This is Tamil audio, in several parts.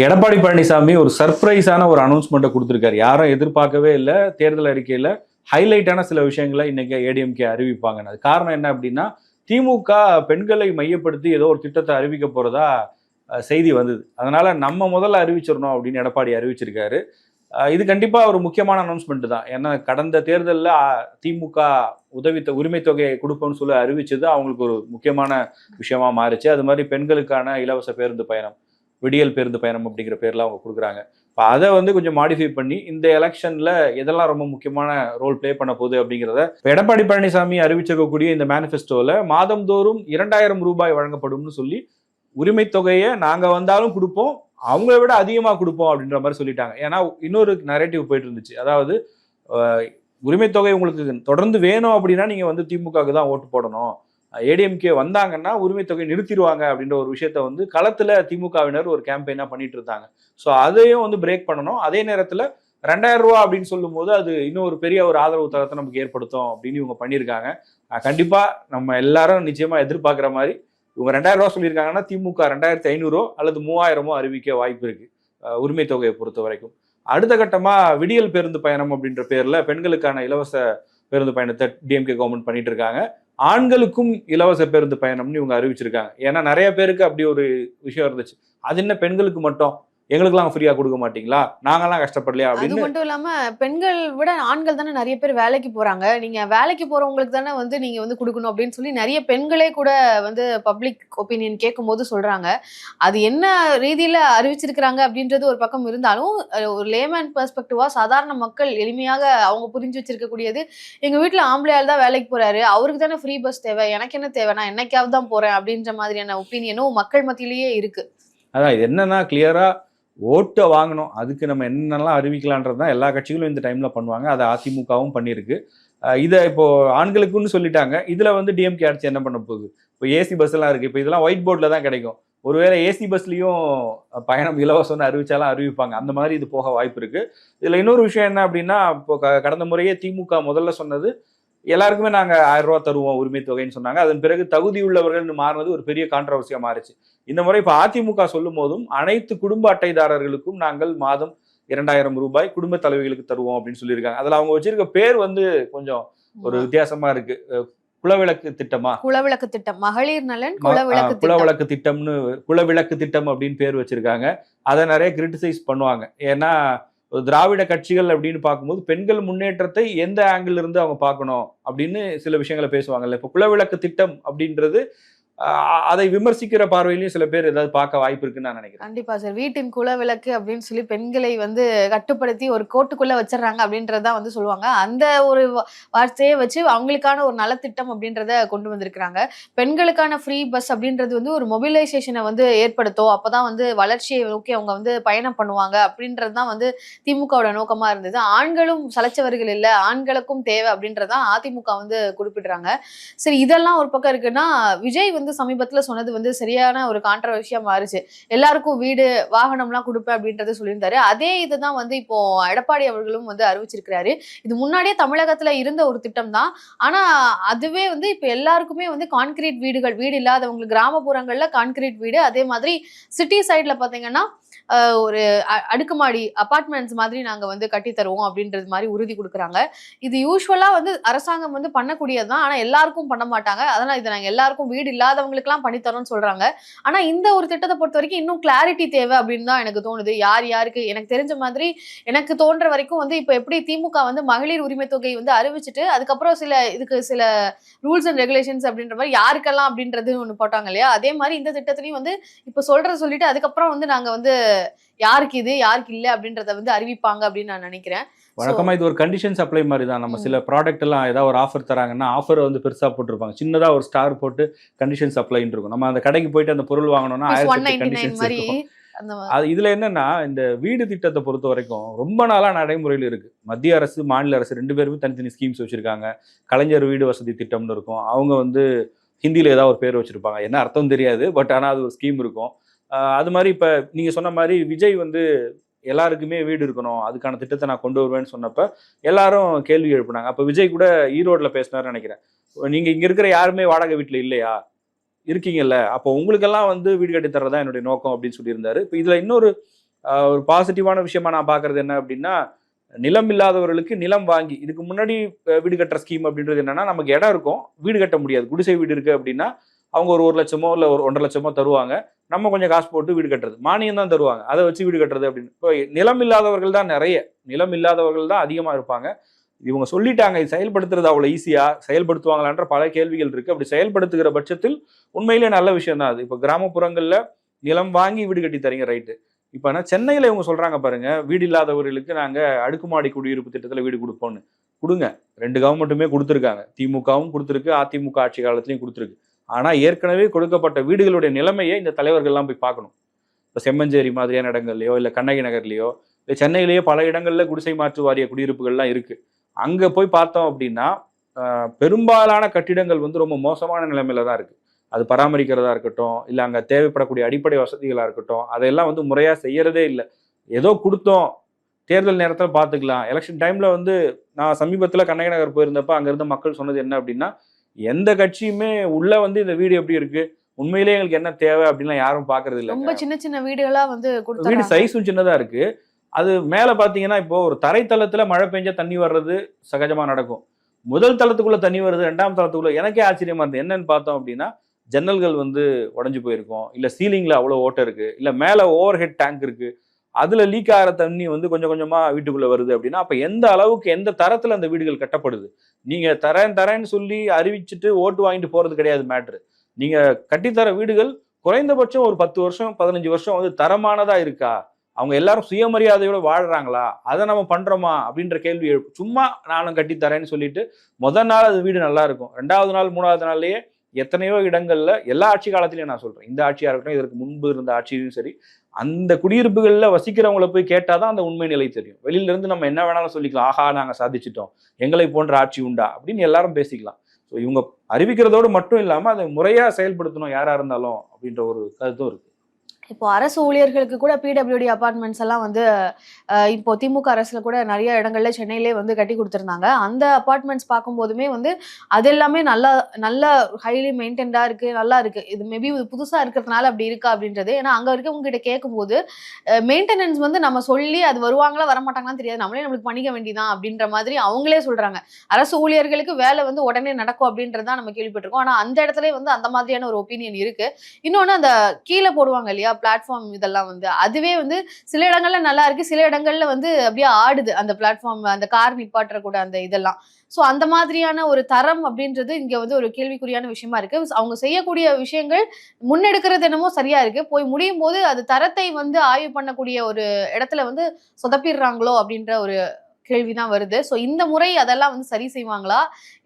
எடப்பாடி பழனிசாமி ஒரு சர்ப்ரைஸான ஒரு அனௌன்ஸ்மெண்ட்டை கொடுத்துருக்காரு. யாரும் எதிர்பார்க்கவே இல்லை. தேர்தல் அறிக்கையில் ஹைலைட்டான சில விஷயங்களை இன்னைக்கு ஏடிஎம்கே அறிவிப்பாங்க. அது காரணம் என்ன அப்படின்னா, திமுக பெண்களை மையப்படுத்தி ஏதோ ஒரு திட்டத்தை அறிவிக்க போறதா செய்தி வந்தது. அதனால நம்ம முதல்ல அறிவிச்சிடணும் அப்படின்னு எடப்பாடி அறிவிச்சிருக்காரு. இது கண்டிப்பா ஒரு முக்கியமான அனௌன்ஸ்மெண்ட் தான். ஏன்னா கடந்த தேர்தலில் திமுக உரிமை தொகையை கொடுப்போம்னு சொல்லி அறிவிச்சது அவங்களுக்கு ஒரு முக்கியமான விஷயமா மாறிச்சு. அது மாதிரி பெண்களுக்கான இலவச பேருந்து பயணம், விடியல் பேருந்து பயணம் அப்படிங்கிற பேர்ல அவங்க கொடுக்குறாங்க. இப்போ அதை கொஞ்சம் மாடிஃபை பண்ணி இந்த எலெக்ஷன்ல எதெல்லாம் ரொம்ப முக்கியமான ரோல் பிளே பண்ண போகுது அப்படிங்கிறத எடப்பாடி பழனிசாமி அறிவிச்சிருக்கக்கூடிய இந்த மேனிஃபெஸ்டோவில் மாதந்தோறும் 2000 ரூபாய் வழங்கப்படும்னு சொல்லி உரிமை தொகையை நாங்க வந்தாலும் கொடுப்போம், அவங்கள விட அதிகமாக கொடுப்போம் அப்படின்ற மாதிரி சொல்லிட்டாங்க. ஏன்னா இன்னொரு நரேட்டிவ் போயிட்டு இருந்துச்சு. அதாவது உரிமை தொகை உங்களுக்கு தொடர்ந்து வேணும் அப்படின்னா நீங்க திமுகவுக்கு தான் ஓட்டு போடணும், ஏடிஎம்கே வந்தாங்கன்னா உரிமை தொகை நிறுத்திடுவாங்க அப்படின்ற ஒரு விஷயத்த களத்துல திமுகவினர் ஒரு கேம்பெயினா பண்ணிட்டு இருந்தாங்க. ஸோ அதையும் பிரேக் பண்ணணும். அதே நேரத்துல 2000 ரூபா அப்படின்னு சொல்லும் போது அது இன்னும் ஒரு பெரிய ஒரு ஆதரவு தளத்தை நமக்கு ஏற்படுத்தும் அப்படின்னு இவங்க பண்ணியிருக்காங்க. கண்டிப்பா நம்ம எல்லாரும் நிச்சயமா எதிர்பார்க்குற மாதிரி இவங்க 2000 ரூபா சொல்லியிருக்காங்கன்னா திமுக 2500 அல்லது 3000 அறிவிக்க வாய்ப்பு இருக்கு உரிமை தொகையை பொறுத்த வரைக்கும். அடுத்த கட்டமா விடியல் பேருந்து பயணம் அப்படின்ற பேர்ல பெண்களுக்கான இலவச பேருந்து பயணத்தை டிஎம்கே கவர்மெண்ட் பண்ணிட்டு இருக்காங்க. ஆண்களுக்கும் இலவச பேருந்து பயணம்னு இவங்க அறிவிச்சிருக்காங்க. ஏன்னா நிறைய பேருக்கு அப்படி ஒரு விஷயம் இருந்துச்சு. அது என்ன பெண்களுக்கு மட்டும், எங்களுக்கெல்லாம் ஃப்ரீயா கொடுக்க மாட்டீங்களா, நாங்கெல்லாம் கஷ்டப்படலையா அப்படின்னு. அது மட்டும் இல்லாம பெண்கள் விட ஆண்கள் தானே நிறைய பேர் வேலைக்கு போறாங்க. நீங்க வேலைக்கு போறவங்களுக்கு தானே நீங்க கொடுக்கணும் அப்படின்னு சொல்லி நிறைய பெண்களே கூட பப்ளிக் ஒப்பீனியன் கேட்கும் போது சொல்றாங்க. அது என்ன ரீதியில அறிவிச்சிருக்கிறாங்க அப்படின்றது ஒரு பக்கம் இருந்தாலும், ஒரு லேமேன் பெர்ஸ்பெக்டிவா சாதாரண மக்கள் எளிமையாக அவங்க புரிஞ்சு வச்சிருக்கக்கூடியது, எங்க வீட்டுல ஆம்பளையால் தான் வேலைக்கு போறாரு, அவருக்கு தானே ஃப்ரீ பஸ் தேவை, எனக்கு என்ன தேவை, நான் என்னைக்காவது தான் போறேன் அப்படின்ற மாதிரியான ஒப்பீனியனும் மக்கள் மத்தியிலேயே இருக்கு. அதான் இது என்னன்னா கிளியரா ஓட்டை வாங்கணும், அதுக்கு நம்ம என்னென்னலாம் அறிவிக்கலான்றது தான் எல்லா கட்சிகளும் இந்த டைம்ல பண்ணுவாங்க. அதை அதிமுகவும் பண்ணியிருக்கு. இதை இப்போ ஆண்களுக்குன்னு சொல்லிட்டாங்க. இதுல டிஎம்கே ஆட்சி என்ன பண்ண போகுது? இப்போ ஏசி பஸ் எல்லாம் இருக்கு. இப்போ இதெல்லாம் ஒயிட் போர்ட்ல தான் கிடைக்கும். ஒருவேளை ஏசி பஸ்லயும் பயணம் இலவசம்னு அறிவிச்சாலும் அறிவிப்பாங்க. அந்த மாதிரி இது போக வாய்ப்பு இருக்கு. இதுல இன்னொரு விஷயம் என்ன அப்படின்னா, இப்போ கடந்த முறையே திமுக முதல்ல சொன்னது எல்லாருக்குமே நாங்க 1000 ரூபா தருவோம் உரிமை தொகைன்னு சொன்னாங்க. அதன் பிறகு தகுதி உள்ளவர்கள்னு மாறினது ஒரு பெரிய கான்ட்ரவர்சியா மாறிச்சு. இந்த முறை இப்ப அதிமுக சொல்லும் போதும் அனைத்து குடும்ப அட்டைதாரர்களுக்கும் நாங்கள் மாதம் 2000 ரூபாய் குடும்ப தலைவிகளுக்கு தருவோம் அப்படின்னு சொல்லியிருக்காங்க. அதுல அவங்க வச்சிருக்க பேர் கொஞ்சம் ஒரு வித்தியாசமா இருக்கு. குலவிளக்கு திட்டமா, குலவிளக்கு திட்டம், மகளிர் நலன் குலவிளக்கு திட்டம்னு குலவிளக்கு திட்டம் அப்படின்னு பேர் வச்சிருக்காங்க. அதை நிறைய கிரிட்டிசைஸ் பண்ணுவாங்க. ஏன்னா திராவிட கட்சிகள் அப்படின்னு பார்க்கும்போது பெண்கள் முன்னேற்றத்தை எந்த ஆங்கிள் இருந்து அவங்க பார்க்கணும் அப்படின்னு சில விஷயங்களை பேசுவாங்கல்ல. இப்போ குலவிளக்கு திட்டம் அப்படின்றது அதை விமர்சிக்கிற பார்வையிலையும் சில பேர் ஏதாவது பார்க்க வாய்ப்பு இருக்குன்னு நான் நினைக்கிறேன். கண்டிப்பா சார். வீட்டின் குலவிளக்கு அப்படின்னு சொல்லி பெண்களை கட்டுப்படுத்தி ஒரு கோட்டுக்குள்ள வச்சிடறாங்க அப்படின்றதான் சொல்லுவாங்க. அந்த ஒரு வார்த்தையை வச்சு அவங்களுக்கான ஒரு நலத்திட்டம் அப்படின்றத கொண்டு வந்திருக்கிறாங்க. பெண்களுக்கான ஃப்ரீ பஸ் அப்படின்றது ஒரு மொபிலைசேஷனை ஏற்படுத்தும். அப்பதான் வளர்ச்சியை நோக்கி அவங்க பயணம் பண்ணுவாங்க அப்படின்றது தான் திமுகவோட நோக்கமா இருந்தது. ஆண்களும் சலைச்சவர்கள் இல்லை, ஆண்களுக்கும் தேவை அப்படின்றதான் அதிமுக குறிப்பிடுறாங்க. சரி, இதெல்லாம் ஒரு பக்கம் இருக்குன்னா, விஜய் சமீபத்துல சொன்னது சரியான ஒரு கான்ட்ரவர்சியா மாறுச்சு. எல்லாருக்கும் வீடு வாகனம்லாம் கொடுப்பேன் அப்படின்றத சொல்லியிருந்தாரு. அதே இதுதான் இப்போ எடப்பாடி அவர்களும் அறிவிச்சிருக்கிறாரு. இது முன்னாடியே தமிழகத்துல இருந்த ஒரு திட்டம் தான். ஆனா அதுவே இப்ப எல்லாருக்குமே கான்கிரீட் வீடுகள், வீடு இல்லாதவங்களுக்கு கிராமப்புறங்கள்ல கான்கிரீட் வீடு, அதே மாதிரி சிட்டி சைட்ல பாத்தீங்கன்னா ஒரு அடுக்குமாடி அபார்ட்மெண்ட்ஸ் மாதிரி நாங்க கட்டி தருவோம் அப்படின்றது மாதிரி உறுதி கொடுக்குறாங்க. இது யூஸ்வலா அரசாங்கம் பண்ணக்கூடியதுதான். ஆனா எல்லாருக்கும் பண்ண மாட்டாங்க. அதனால இதை நாங்க எல்லாருக்கும் வீடு இல்லாதவங்களுக்கு எல்லாம் பண்ணித்தரோம்னு சொல்றாங்க. ஆனா இந்த ஒரு திட்டத்தை பொறுத்த வரைக்கும் இன்னும் கிளாரிட்டி தேவை அப்படின்னு தான் எனக்கு தோணுது. யார் யாருக்கு எனக்கு தெரிஞ்ச மாதிரி எனக்கு தோன்ற வரைக்கும் இப்ப எப்படி திமுக மகளிர் உரிமை தொகை அறிவிச்சுட்டு அதுக்கப்புறம் சில ரூல்ஸ் அண்ட் ரெகுலேஷன்ஸ் அப்படின்ற மாதிரி யாருக்கெல்லாம் அப்படின்றது ஒண்ணு போட்டாங்க இல்லையா, அதே மாதிரி இந்த திட்டத்திலையும் இப்ப சொல்லிட்டு அதுக்கப்புறம் நாங்க யாருக்கு இது யாருக்கு இல்லை அப்படின்றத அறிவிப்பாங்க அப்படின்னு நான் நினைக்கிறேன். வழக்கமா இது ஒரு கண்டிஷன் சப்ளை மாதிரி தான். நம்ம சில ப்ராடக்ட் எல்லாம் ஏதாவது ஒரு ஆஃபர் தராங்கன்னா ஆஃபர் பெருசா போட்டிருப்பாங்க, சின்னதா ஒரு ஸ்டார் போட்டு கண்டிஷன் சப்ளைன்னு இருக்கும். நம்ம அந்த கடைக்கு போயிட்டு அந்த பொருள் வாங்கணும்னா 1000 கண்டிஷன்ஸ் இருக்கும். அது இதுல என்னன்னா, இந்த வீடு திட்டத்தை பொறுத்த வரைக்கும் ரொம்ப நாளா நடைமுறையில் இருக்கு. மத்திய அரசு மாநில அரசு ரெண்டு பேருமே தனித்தனி ஸ்கீம்ஸ் வச்சிருக்காங்க. கலைஞர் வீடு வசதி திட்டம்னு இருக்கும். அவங்க ஹிந்தியில ஏதாவது ஒரு பேர் வச்சிருப்பாங்க, என்ன அர்த்தம் தெரியாது, பட் ஆனா அது ஒரு ஸ்கீம் இருக்கும். அது மாதிரி இப்ப நீங்க சொன்ன மாதிரி விஜய் எல்லாருக்குமே வீடு இருக்கணும், அதுக்கான திட்டத்தை நான் கொண்டு வருவேன்னு சொன்னப்ப எல்லாரும் கேள்வி எழுப்புனாங்க. அப்ப விஜய் கூட ஈரோட்ல பேசினாருன்னு நினைக்கிறேன். நீங்க இங்க இருக்கிற யாருமே வாடகை வீட்டுல இல்லையா, இருக்கீங்கல்ல, அப்போ உங்களுக்கெல்லாம் வீடு கட்டி தர்றதா என்னுடைய நோக்கம் அப்படின்னு சொல்லியிருந்தாரு. இப்போ இதுல இன்னொரு ஒரு பாசிட்டிவான விஷயமா நான் பார்க்கறது என்ன அப்படின்னா, நிலம் இல்லாதவர்களுக்கு நிலம் வாங்கி, இதுக்கு முன்னாடி வீடு கட்டுற ஸ்கீம் அப்படின்றது என்னன்னா, நமக்கு இடம் இருக்கும், வீடு கட்ட முடியாது. குடிசை வீடு இருக்கு அப்படின்னா, அவங்க ஒரு 1,00,000 இல்ல ஒரு 1,50,000 தருவாங்க. நம்ம கொஞ்சம் காசு போட்டு வீடு கட்டுறது. மானியம் தான் தருவாங்க. அதை வச்சு வீடு கட்டுறது அப்படின்னு. இப்போ நிலம் இல்லாதவர்கள் தான் நிறைய. நிலம் இல்லாதவர்கள் தான் அதிகமா இருப்பாங்க. இவங்க சொல்லிட்டாங்க, இது செயல்படுத்துறது அவ்வளவு ஈஸியா, செயல்படுத்துவாங்களான்ற பல கேள்விகள் இருக்கு. அப்படி செயல்படுத்துகிற பட்சத்தில் உண்மையிலேயே நல்ல விஷயம் தான் அது. இப்போ கிராமப்புறங்கள்ல நிலம் வாங்கி வீடு கட்டி தரீங்க, ரைட்டு. இப்போ ஆனா சென்னையில இவங்க சொல்றாங்க பாருங்க, வீடு இல்லாதவர்களுக்கு நாங்க அடுக்குமாடி குடியிருப்பு திட்டத்துல வீடு கொடுப்போம்னு. கொடுங்க. 2 கவர்மெண்ட்டுமே கொடுத்துருக்காங்க. திமுகவும் கொடுத்துருக்கு, அதிமுக ஆட்சி காலத்திலையும் கொடுத்துருக்கு. ஆனா ஏற்கனவே கொடுக்கப்பட்ட வீடுகளுடைய நிலைமையை இந்த தலைவர்கள்லாம் போய் பார்க்கணும். இப்போ செம்மஞ்சேரி மாதிரியான இடங்கள்லயோ, இல்ல கண்ணகி நகர்லயோ, இல்ல சென்னையிலேயே பல இடங்கள்ல குடிசை மாற்று வாரிய குடியிருப்புகள்லாம் இருக்கு. அங்க போய் பார்த்தோம் அப்படின்னா, பெரும்பாலான கட்டிடங்கள் வந்து ரொம்ப மோசமான நிலைமையில தான் இருக்கு. அது பராமரிக்கிறதா இருக்கட்டும், இல்ல அங்க தேவைப்படக்கூடிய அடிப்படை வசதிகளா இருக்கட்டும், அதையெல்லாம் வந்து முறையா செய்யறதே இல்ல. ஏதோ குடுத்தோம், தேர்தல் நேரத்துல பார்த்துக்கலாம். எலக்ஷன் டைம்ல வந்து நான் சமீபத்துல கண்ணகி நகர் போயிருந்தப்ப அங்க இருந்த மக்கள் சொன்னது என்ன அப்படின்னா, எந்த கட்சியுமே உள்ள வந்து இந்த வீடு எப்படி இருக்கு, உண்மையிலேயே எங்களுக்கு என்ன தேவை அப்படின்லாம் யாரும் பார்க்கறது இல்ல. ரொம்ப சின்ன சின்ன வீடுகளா வந்து வீடு கொடுத்துறாங்க. சைஸும் சின்னதா இருக்கு. அது மேல பாத்தீங்கன்னா, இப்போ ஒரு தரைத்தளத்துல மழை பெஞ்சா தண்ணி வர்றது சகஜமா நடக்கும். முதல் தளத்துக்குள்ள தண்ணி வருது, 2ஆம் தளத்துக்குள்ள எனக்கே ஆச்சரியமா இருந்தது. என்னன்னு பார்த்தோம் அப்படின்னா, ஜன்னல்கள் வந்து உடைஞ்சு போயிருக்கும், இல்ல சீலிங்ல அவ்வளவு ஓட்டை இருக்கு, இல்ல மேல ஓவர் ஹெட் டேங்க் இருக்கு, அதுல லீக் ஆகிற தண்ணி வந்து கொஞ்சம் கொஞ்சமா வீட்டுக்குள்ள வருது அப்படின்னா, அப்ப எந்த அளவுக்கு எந்த தரத்துல அந்த வீடுகள் கட்டப்படுது. நீங்க தரேன்னு சொல்லி அறிவிச்சுட்டு ஓட்டு வாங்கிட்டு போறது கிடையாது மேட்ரு. நீங்க கட்டித்தர வீடுகள் குறைந்தபட்சம் ஒரு 10 வருஷம் 15 வருஷம் வந்து தரமானதா இருக்கா, அவங்க எல்லாரும் சுயமரியாதையோட வாழ்றாங்களா, அதை நம்ம பண்றோமா அப்படின்ற கேள்வி எழுப்பும். சும்மா நானும் கட்டித்தரேன்னு சொல்லிட்டு முதல் நாள் அது வீடு நல்லா இருக்கும், 2வது நாள் 3வது நாள்லயே எத்தனையோ இடங்கள்ல, எல்லா ஆட்சி காலத்திலயும் நான் சொல்றேன், இந்த ஆட்சியா இருக்கட்டும், இதற்கு முன்பு இருந்த ஆட்சியும் சரி, அந்த குடியிருப்புகள்ல வசிக்கிறவங்களை போய் கேட்டாதான் அந்த உண்மை நிலை தெரியும். வெளியில இருந்து நம்ம என்ன வேணாலும் சொல்லிக்கலாம், ஆஹா நாங்க சாதிச்சிட்டோம், எங்களை போன்ற ஆட்சி உண்டா அப்படின்னு எல்லாரும் பேசிக்கலாம். ஸோ இவங்க அறிவிக்கிறதோடு மட்டும் இல்லாம அதை முறையா செயல்படுத்தணும் யாரா இருந்தாலும் அப்படின்ற ஒரு கருத்தும் இருக்கு. இப்போ அரசு ஊழியர்களுக்கு கூட பிடபிள்யூடி அபார்ட்மெண்ட்ஸ் எல்லாம் வந்து இப்போ திமுக அரசுல கூட நிறைய இடங்கள்ல சென்னையிலே வந்து கட்டி கொடுத்துருந்தாங்க. அந்த அபார்ட்மெண்ட்ஸ் பார்க்கும்போதுமே வந்து அது எல்லாமே நல்லா நல்ல ஹைலி மெயின்டைன்டா இருக்கு, நல்லா இருக்கு. இது மேபி புதுசா இருக்கிறதுனால அப்படி இருக்கா அப்படின்றது. ஏன்னா அங்க இருக்கவங்க கிட்ட கேட்கும்போது மெயின்டெனன்ஸ் வந்து நம்ம சொல்லி அது வருவாங்களா வரமாட்டாங்களான்னு தெரியாது, நம்மளே நம்மளுக்கு பண்ணிக்க வேண்டியதான் அப்படின்ற மாதிரி அவங்களே சொல்றாங்க. அரசு ஊழியர்களுக்கு வேலை வந்து உடனே நடக்கும் அப்படின்றதான் நம்ம கேள்விப்பட்டிருக்கோம். ஆனா அந்த இடத்துல வந்து அந்த மாதிரியான ஒரு ஒப்பீனியன் இருக்கு. இன்னொன்னு அந்த கீழே போடுவாங்க இல்லையா பிளாட்ஃபார்ம், இதெல்லாம் வந்து அதுவே வந்து சில இடங்கள்ல நல்லா இருக்கு, சில இடங்கள்ல வந்து அப்படியே ஆடுது அந்த பிளாட்ஃபார்ம், அந்த கார் நிப்பாட்டுற கூட அந்த இதெல்லாம். சோ அந்த மாதிரியான ஒரு தரம் அப்படின்றது இங்க வந்து ஒரு கேள்விக்குறியான விஷயமா இருக்கு. அவங்க செய்யக்கூடிய விஷயங்கள் முன்னெடுக்கிறது என்னமோ சரியா இருக்கு, போய் முடியும் போது அது தரத்தை வந்து ஆய்வு பண்ணக்கூடிய ஒரு இடத்துல வந்து சொதப்பிடுறாங்களோ அப்படின்ற ஒரு கேள்விதான் வருது. சோ இந்த முறை அதெல்லாம் வந்து சரி செய்வாங்களா,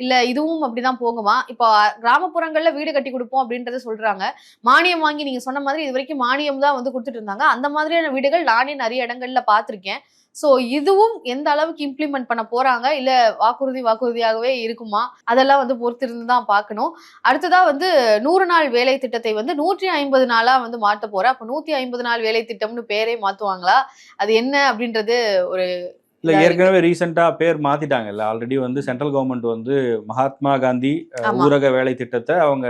இல்ல இதுவும் அப்படிதான் போகுமா? இப்போ கிராமப்புறங்கள்ல வீடு கட்டி கொடுப்போம் அப்படின்றத சொல்றாங்க. மானியம் வாங்கி நீங்க சொன்ன மாதிரி இது வரைக்கும் மானியம் தான் வந்து கொடுத்துட்டு இருந்தாங்க. அந்த மாதிரியான வீடுகள் நானே நிறைய இடங்கள்ல பார்த்திருக்கேன். சோ இதுவும் எந்த அளவுக்கு இம்ப்ளிமெண்ட் பண்ண போறாங்க, இல்ல வாக்குறுதியாகவே இருக்குமா, அதெல்லாம் வந்து பொறுத்திருந்து தான் பார்க்கணும். அடுத்ததா வந்து 100 நாள் வேலை திட்டத்தை வந்து 150 நாளா வந்து மாத்த போறேன். அப்ப 150 நாள் வேலை திட்டம்னு பேரே மாத்துவாங்களா, அது என்ன அப்படின்றது ஒரு இல்ல ஏற்கனவே ரீசெண்டா பேர் மாத்திட்டாங்கல்ல. ஆல்ரெடி வந்து சென்ட்ரல் கவர்மெண்ட் வந்து மகாத்மா காந்தி ஊரக வேலை திட்டத்தை அவங்க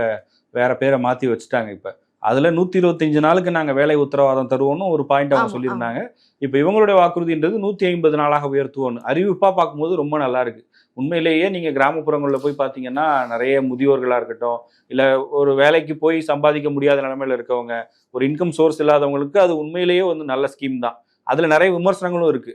வேற பேரை மாத்தி வச்சுட்டாங்க. இப்ப அதுல 125 நாளுக்கு நாங்க வேலை உத்தரவாதம் தருவோம்னு ஒரு பாயிண்ட் அவங்க சொல்லியிருந்தாங்க. இப்ப இவங்களுடைய வாக்குறுதின்றது 150 நாளாக உயர்த்துவோம்னு அறிவிப்பா பார்க்கும்போது ரொம்ப நல்லா இருக்கு. உண்மையிலேயே நீங்க கிராமப்புறங்கள்ல போய் பாத்தீங்கன்னா நிறைய முதியோர்களா இருக்கட்டும், இல்ல ஒரு வேலைக்கு போய் சம்பாதிக்க முடியாத நிலைமையில இருக்கவங்க, ஒரு இன்கம் சோர்ஸ் இல்லாதவங்களுக்கு அது உண்மையிலேயே வந்து நல்ல ஸ்கீம் தான். அதுல நிறைய விமர்சனங்களும் இருக்கு.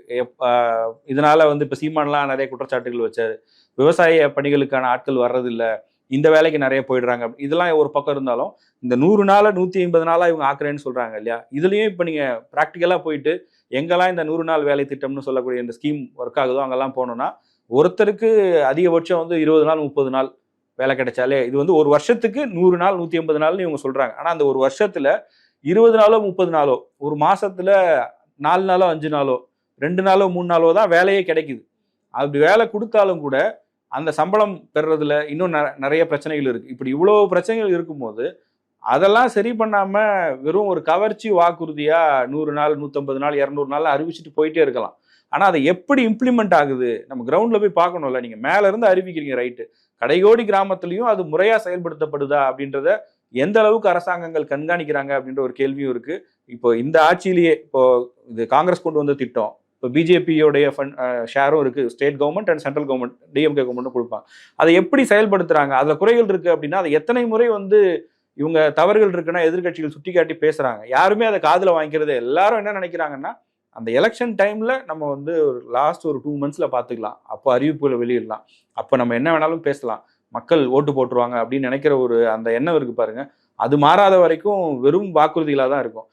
இதனால வந்து இப்ப சீமான்லாம் நிறைய குற்றச்சாட்டுகள் வச்சாரு, விவசாய பணிகளுக்கான ஆட்கள் வர்றதில்ல, இந்த வேலைக்கு நிறைய போயிடுறாங்க. இதெல்லாம் ஒரு பக்கம் இருந்தாலும் இந்த 100 நாள 150 நாளா இவங்க ஆக்குறேன்னு சொல்றாங்க இல்லையா. இதுலயும் இப்ப நீங்க பிராக்டிக்கலா போயிட்டு எங்கெல்லாம் இந்த 100 நாள் வேலை திட்டம்னு சொல்லக்கூடிய இந்த ஸ்கீம் ஒர்க் ஆகுதோ அங்கெல்லாம் போனோம்னா ஒருத்தருக்கு அதிகபட்சம் வந்து 20 நாள் 30 நாள் வேலை கிடைச்சாலே, இது வந்து ஒரு வருஷத்துக்கு 100 நாள் 150 நாள்னு இவங்க சொல்றாங்க. ஆனா அந்த ஒரு வருஷத்துல 20 நாளோ 30 நாளோ, ஒரு மாசத்துல 4 நாளோ 5 நாளோ 2 நாளோ 3 நாளோ தான் வேலையே கிடைக்குது. அப்படி வேலை கொடுத்தாலும் கூட அந்த சம்பளம் பெறுறதுல இன்னும் நிறைய பிரச்சனைகள் இருக்கு. இப்படி இவ்வளவு பிரச்சனைகள் இருக்கும்போது அதெல்லாம் சரி பண்ணாம வெறும் ஒரு கவர்ச்சி வாக்குறுதியா 100 நாள் 150 நாள் 200 நாள் அறிவிச்சுட்டு போயிட்டே இருக்கலாம். ஆனா அதை எப்படி இம்ப்ளிமெண்ட் ஆகுது நம்ம கிரவுண்ட்ல போய் பார்க்கணும்ல. நீங்க மேல இருந்து அறிவிக்கிறீங்க ரைட்டு, கடைகோடி கிராமத்திலையும் அது முறையா செயல்படுத்தப்படுதா அப்படின்றத எந்த அளவுக்கு அரசாங்கங்கள் கண்காணிக்கிறாங்க அப்படின்ற ஒரு கேள்வியும் இருக்கு. இப்போ இந்த ஆட்சியிலேயே இப்போ இது காங்கிரஸ் கொண்டு வந்த திட்டம், இப்போ பிஜேபியோடைய ஷேரும் இருக்கு, state government and central government DMK கவர்மெண்ட்டும் கொடுப்பாங்க. அதை எப்படி செயல்படுத்துறாங்க, அதுல குறைகள் இருக்கு அப்படின்னா அதை எத்தனை முறை வந்து இவங்க தவறுகள் இருக்குன்னா எதிர்கட்சிகள் சுட்டி காட்டி பேசுறாங்க, யாருமே அதை காதுல வாங்கிக்கிறதே. எல்லாரும் என்ன நினைக்கிறாங்கன்னா அந்த எலெக்ஷன் டைம்ல நம்ம வந்து ஒரு லாஸ்ட் ஒரு 2 monthsல பாத்துக்கலாம், அப்போ அறிவிப்புகளை வெளியிடலாம், அப்போ நம்ம என்ன வேணாலும் பேசலாம், மக்கள் ஓட்டு போட்டுருவாங்க அப்படின்னு நினைக்கிற ஒரு அந்த எண்ணம் இருக்கு பாருங்க. அது மாறாத வரைக்கும் வெறும் வாக்குறுதிகளாக தான் இருக்கும்.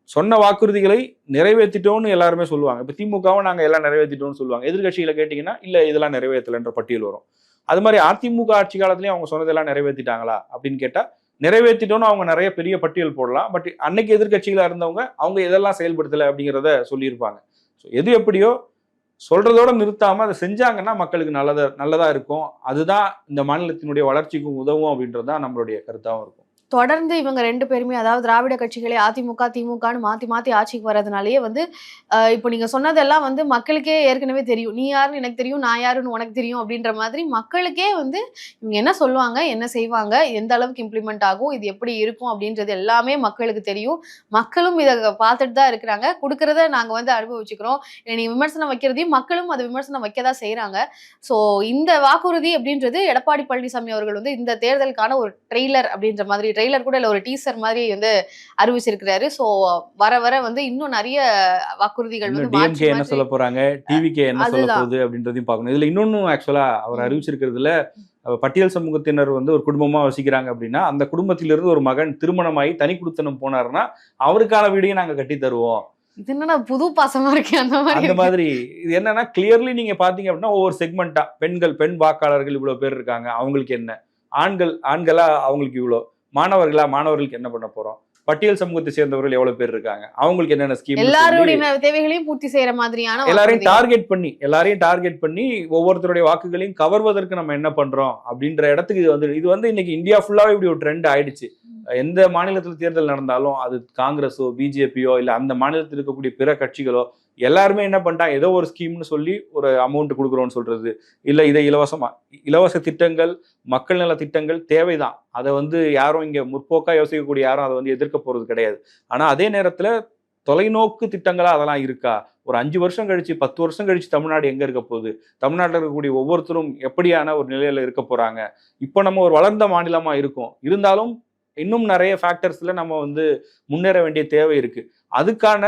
சொன்ன வாக்குறுதிகளை நிறைவேற்றிட்டோம்னு எல்லாருமே சொல்லுவாங்க. இப்போ திமுகவும் நாங்கள் எல்லாம் நிறைவேற்றிட்டோம்னு சொல்லுவாங்க. எதிர்கட்சிகளை கேட்டிங்கன்னா இல்லை இதெல்லாம் நிறைவேற்றலைன்ற பட்டியல் வரும். அது மாதிரி அதிமுக ஆட்சி காலத்துலேயும் அவங்க சொன்னதெல்லாம் நிறைவேற்றிட்டாங்களா அப்படின்னு கேட்டால் நிறைவேற்றிட்டோன்னு அவங்க நிறைய பெரிய பட்டியல் போடலாம். பட் அன்னைக்கு எதிர்கட்சிகளாக இருந்தவங்க அவங்க எதெல்லாம் செயல்படுத்தலை அப்படிங்கிறத சொல்லியிருப்பாங்க. ஸோ எது எப்படியோ சொல்றதோட நிறுத்தாம அதை செஞ்சாங்கன்னா மக்களுக்கு நல்லதா இருக்கும். அதுதான் இந்த மாநிலத்தினுடைய வளர்ச்சிக்கும் உதவும் அப்படின்றது தான் நம்மளுடைய கருத்தாகவும் இருக்கும். தொடர்ந்து இவங்க 2 பேருமே, அதாவது திராவிட கட்சிகளே அதிமுக, திமுகன்னு மாத்தி மாத்தி ஆட்சிக்கு வர்றதுனாலயே வந்து இப்போ நீங்க சொன்னதெல்லாம் வந்து மக்களுக்கே ஏற்கனவே தெரியும். நீ யாருன்னு எனக்கு தெரியும், நான் யாருன்னு உனக்கு தெரியும் அப்படின்ற மாதிரி மக்களுக்கே வந்து இவங்க என்ன சொல்லுவாங்க, என்ன செய்வாங்க, எந்த அளவுக்கு இம்ப்ளிமெண்ட் ஆகும், இது எப்படி இருக்கும் அப்படின்றது எல்லாமே மக்களுக்கு தெரியும். மக்களும் இதை பார்த்துட்டு தான் இருக்கிறாங்க. கொடுக்கறத நாங்க வந்து அனுபவிச்சுக்கிறோம். நீ விமர்சனம் வைக்கிறதையும் மக்களும் அதை விமர்சனம் வைக்கதான் செய்யறாங்க. ஸோ இந்த வாக்குறுதி அப்படின்றது எடப்பாடி பழனிசாமி அவர்கள் வந்து இந்த தேர்தலுக்கான ஒரு ட்ரெய்லர் அப்படின்ற மாதிரி, ட்ரெய்லர் கூட இல்ல, ஒரு டீசர் மாதிரி வந்து அறிவிச்சிருக்கிறாரு. சோ வர வர வந்து இன்னும் நிறைய வாக்குறுதிகள் வந்து டிஎம்கே என்ன சொல்ல போறாங்க, டிவிகே என்ன சொல்ல போகுது அப்படின்றதையும் பார்க்கணும். இதுல இன்னொன்னு ஆக்சுவலா அவர் அறிவிச்சிருக்கிறதுல பட்டியல் சமூகத்தினர் வந்து ஒரு குடும்பமா வசிக்கிறாங்க அப்படின்னா அந்த குடும்பத்திலிருந்து ஒரு மகன் திருமணமாகி தனி குடித்தனம் போனாருன்னா அவருக்கான வீடையும் நாங்க கட்டி தருவோம். இது என்னன்னா புது பாசமா இருக்கு அந்த மாதிரி. இது என்னன்னா கிளியர்லி நீங்க பாத்தீங்க அப்படின்னா ஒவ்வொரு செக்மெண்டா பெண் வாக்காளர்கள் இவ்வளவு பேர் இருக்காங்க, அவங்களுக்கு என்ன, ஆண்களா அவங்களுக்கு இவ்வளோ, மாணவர்களுக்கு என்ன பண்ண போறோம், பட்டியல் சமூகத்தை சேர்ந்தவர்கள் எவ்வளவு பேர் இருக்காங்க, அவங்களுக்கு என்னென்ன ஸ்கீம், எல்லாருடைய தேவைகளையும் பூர்த்தி செய்யற மாதிரியான எல்லாரையும் டார்கெட் பண்ணி ஒவ்வொருத்தருடைய வாக்குகளையும் கவர்வதற்கு நம்ம என்ன பண்றோம் அப்படின்ற இடத்துக்கு இது வந்து இன்னைக்கு இந்தியா ஃபுல்லாவே இப்படி ஒரு ட்ரெண்ட் ஆயிடுச்சு. எந்த மாநிலத்தில் தேர்தல் நடந்தாலும் அது காங்கிரஸோ பிஜேபியோ இல்ல அந்த மாநிலத்தில் இருக்கக்கூடிய பிற கட்சிகளோ எல்லாருமே என்ன பண்ணிட்டாங்க, ஏதோ ஒரு ஸ்கீம்னு சொல்லி ஒரு அமௌண்ட் கொடுக்குறோம்னு சொல்றது, இல்லை இதை இலவச திட்டங்கள், மக்கள் நல திட்டங்கள் தேவைதான். அதை வந்து யாரும் இங்க முற்போக்கா யோசிக்கக்கூடிய யாரும் அதை வந்து எதிர்க்க போறது கிடையாது. ஆனா அதே நேரத்துல தொலைநோக்கு திட்டங்களா அதெல்லாம் இருக்கா, ஒரு 5 வருஷம் கழிச்சு 10 வருஷம் கழிச்சு தமிழ்நாடு எங்க இருக்க போகுது, தமிழ்நாட்டில் இருக்கக்கூடிய ஒவ்வொருத்தரும் எப்படியான ஒரு நிலையில இருக்க போறாங்க, இப்போ நம்ம ஒரு வளர்ந்த மாநிலமா இருக்கும், இருந்தாலும் இன்னும் நிறைய ஃபேக்டர்ஸ்ல நம்ம வந்து முன்னேற வேண்டிய தேவை இருக்கு. அதுக்கான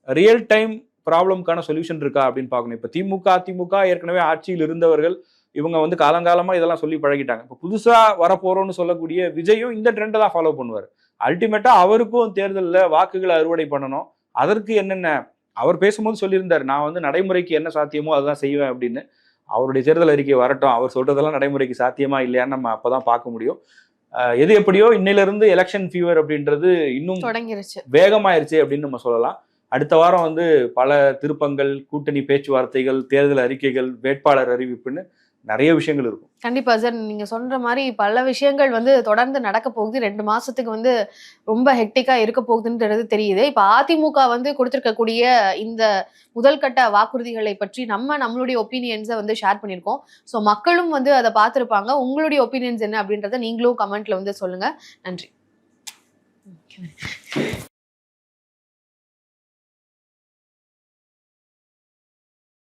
ரியல் டைம் ப்ராப்ளம்கான சொல்யூஷன் இருக்கா அப்படின்னு பார்க்கணும். இப்போ அதிமுக ஏற்கனவே ஆட்சியில் இருந்தவர்கள் இவங்க வந்து காலங்காலமா இதெல்லாம் சொல்லி பழகிட்டாங்க. இப்போ புதுசா வரப்போறோம்னு சொல்லக்கூடிய விஜயும் இந்த ட்ரெண்டை தான் ஃபாலோ பண்ணுவார். அல்டிமேட்டா அவருக்கும் தேர்தலில் வாக்குகளை அறுவடை பண்ணணும். அதற்கு என்னென்ன அவர் பேசும்போது சொல்லியிருந்தார், நான் வந்து நடைமுறைக்கு என்ன சாத்தியமோ அதுதான் செய்வேன் அப்படின்னு. அவருடைய தேர்தல் அறிக்கை வரட்டும், அவர் சொல்றதெல்லாம் நடைமுறைக்கு சாத்தியமா இல்லையான்னு நம்ம அப்பதான் பார்க்க முடியும். எது எப்படியோ இன்னையிலிருந்து எலெக்ஷன் ஃபீவர் அப்படின்றது இன்னும் வேகமாயிருச்சு அப்படின்னு நம்ம சொல்லலாம். அடுத்த வாரம் வந்து பல திருப்பங்கள், கூட்டணி பேச்சுவார்த்தைகள், தேர்தல் அறிக்கைகள், வேட்பாளர் அறிவிப்புன்னு நிறைய விஷயங்கள் இருக்கும். கண்டிப்பா சார், நீங்க சொல்ற மாதிரி பல விஷயங்கள் வந்து தொடர்ந்து நடக்க போகுது. 2 மாசத்துக்கு வந்து ரொம்ப ஹெக்டிக்கா இருக்க போகுதுன்றது தெரியுது. இப்ப அதிமுக வந்து கொடுத்திருக்கக்கூடிய இந்த முதல் கட்ட வாக்குறுதிகளை பற்றி நம்மளுடைய ஒப்பீனியன்ஸை வந்து ஷேர் பண்ணியிருக்கோம். ஸோ மக்களும் வந்து அதை பார்த்துருப்பாங்க. உங்களுடைய ஒப்பீனியன்ஸ் என்ன அப்படின்றத நீங்களும் கமெண்ட்ல வந்து சொல்லுங்க. நன்றி.